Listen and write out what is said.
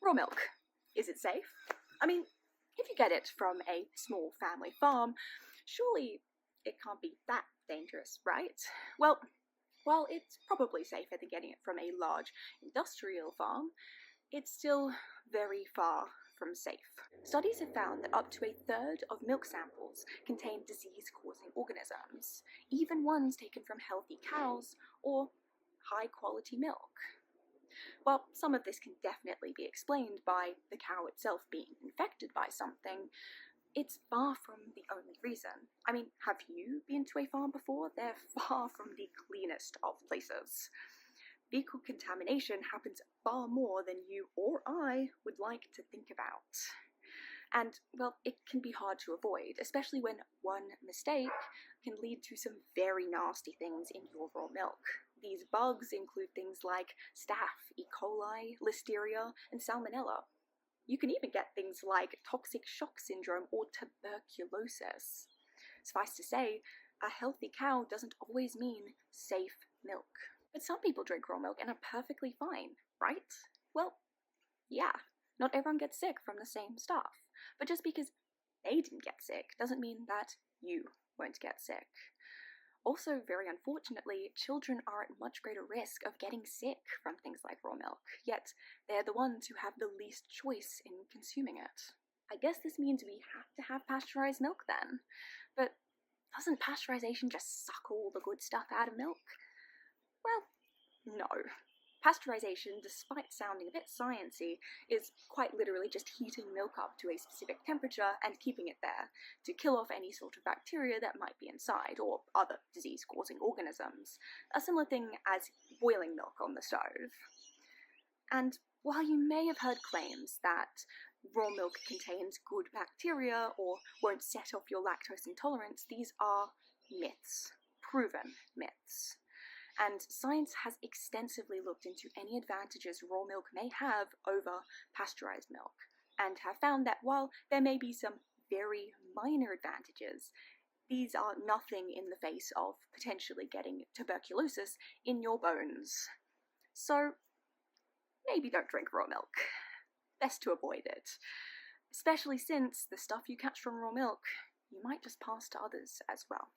Raw milk. Is it safe? I mean, if you get it from a small family farm, surely it can't be that dangerous, right? Well, while it's probably safer than getting it from a large industrial farm, it's still very far from safe. Studies have found that up to a third of milk samples contain disease-causing organisms, even ones taken from healthy cows or high-quality milk. While some of this can definitely be explained by the cow itself being infected by something, it's far from the only reason. I mean, have you been to a farm before? They're far from the cleanest of places. Fecal contamination happens far more than you or I would like to think about. And, well, it can be hard to avoid, especially when one mistake can lead to some very nasty things in your raw milk. These bugs include things like staph, E. coli, listeria, and salmonella. You can even get things like toxic shock syndrome or tuberculosis. Suffice to say, a healthy cow doesn't always mean safe milk. But some people drink raw milk and are perfectly fine, right? Well, yeah, not everyone gets sick from the same stuff. But just because they didn't get sick doesn't mean that you won't get sick. Also, very unfortunately, children are at much greater risk of getting sick from things like raw milk, yet they're the ones who have the least choice in consuming it. I guess this means we have to have pasteurized milk then. But doesn't pasteurization just suck all the good stuff out of milk? Well, no. Pasteurization, despite sounding a bit sciencey, is quite literally just heating milk up to a specific temperature and keeping it there to kill off any sort of bacteria that might be inside, or other disease-causing organisms. A similar thing as boiling milk on the stove. And while you may have heard claims that raw milk contains good bacteria or won't set off your lactose intolerance, these are myths. Proven myths. And science has extensively looked into any advantages raw milk may have over pasteurized milk, and have found that while there may be some very minor advantages, these are nothing in the face of potentially getting tuberculosis in your bones. So, maybe don't drink raw milk. Best to avoid it. Especially since the stuff you catch from raw milk, you might just pass to others as well.